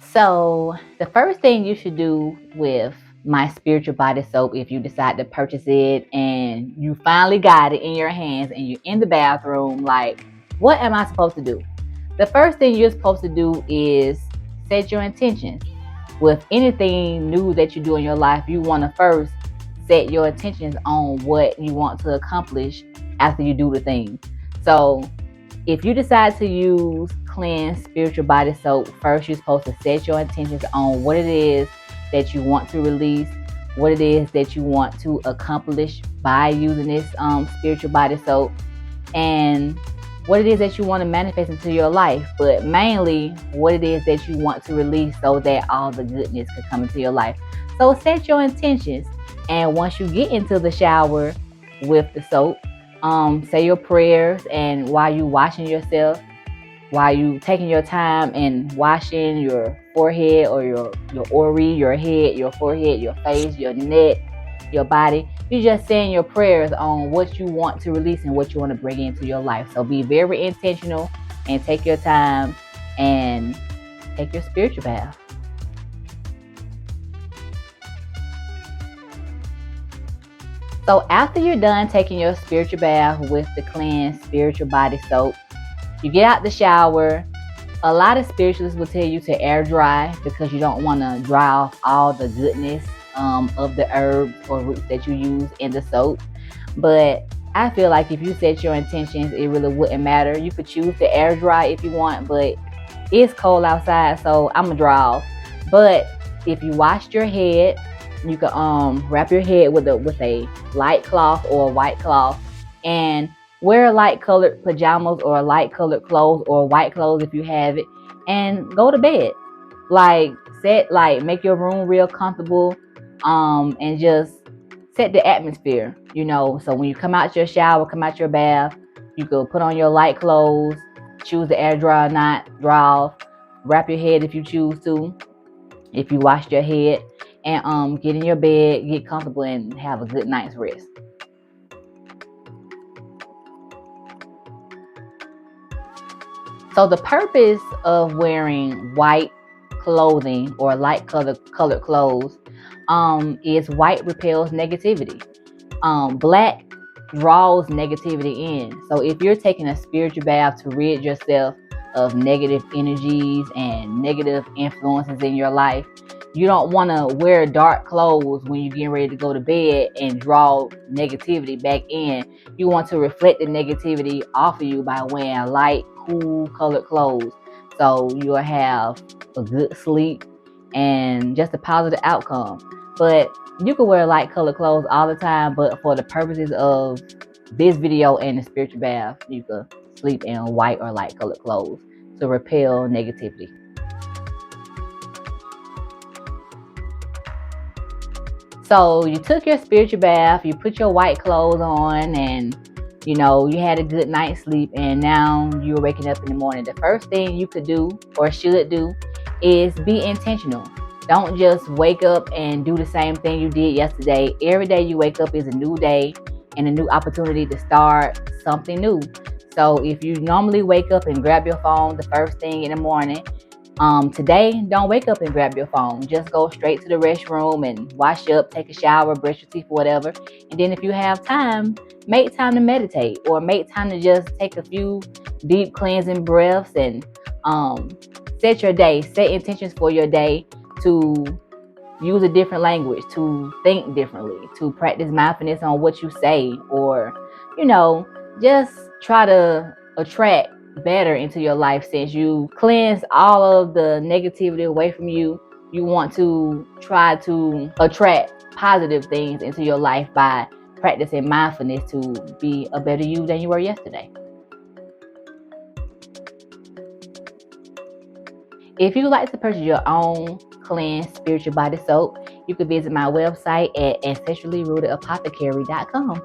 So the first thing you should do with my spiritual body soap, if you decide to purchase it and you finally got it in your hands and you're in the bathroom, like, what am I supposed to do? The first thing you're supposed to do is set your intentions. With anything new that you do in your life, you want to first set your intentions on what you want to accomplish after you do the thing. So if you decide to use Cleanse Spiritual Body Soap, first you're supposed to set your intentions on what it is that you want to release, what it is that you want to accomplish by using this spiritual body soap, and what it is that you want to manifest into your life, but mainly what it is that you want to release so that all the goodness could come into your life. So set your intentions, and once you get into the shower with the soap, say your prayers, and while you washing yourself, while you taking your time and washing your forehead or your ori, your head, your forehead, your face, your neck, your body, you're just saying your prayers on what you want to release and what you want to bring into your life. So be very intentional and take your time and take your spiritual bath. So after you're done taking your spiritual bath with the Cleanse Spiritual Body Soap, you get out the shower. A lot of spiritualists will tell you to air dry because you don't want to dry off all the goodness of the herbs or roots that you use in the soap. But I feel like if you set your intentions, it really wouldn't matter. You could choose to air dry if you want, but it's cold outside, so I'm gonna dry off. But if you washed your head, you can wrap your head with a light cloth or a white cloth, and wear light colored pajamas or light colored clothes or white clothes if you have it, and go to bed. Like make your room real comfortable, and just set the atmosphere, so when you come out your shower, come out your bath, you could put on your light clothes, choose the air dry or not, dry off, wrap your head if you choose to, if you washed your head, and get in your bed, get comfortable, and have a good night's rest. So the purpose of wearing white clothing or light colored clothes is white repels negativity. Black draws negativity in. So if you're taking a spiritual bath to rid yourself of negative energies and negative influences in your life, you don't want to wear dark clothes when you're getting ready to go to bed and draw negativity back in. You want to reflect the negativity off of you by wearing light, cool colored clothes. So you'll have a good sleep and just a positive outcome. But you can wear light colored clothes all the time, but for the purposes of this video and the spiritual bath, you can sleep in white or light colored clothes to repel negativity. So you took your spiritual bath, you put your white clothes on, and you had a good night's sleep, and now you're waking up in the morning. The first thing you could do or should do is be intentional. Don't just wake up and do the same thing you did yesterday. Every day you wake up is a new day and a new opportunity to start something new. So if you normally wake up and grab your phone the first thing in the morning, today, don't wake up and grab your phone. Just go straight to the restroom and wash up, take a shower, brush your teeth, or whatever. And then if you have time, make time to meditate, or make time to just take a few deep cleansing breaths and set your day, set intentions for your day to use a different language, to think differently, to practice mindfulness on what you say, or, just try to attract better into your life. Since you cleanse all of the negativity away from you, you want to try to attract positive things into your life by practicing mindfulness to be a better you than you were yesterday. If you would like to purchase your own Cleanse Spiritual Body Soap, you can visit my website at ancestrallyrootedapothecary.com.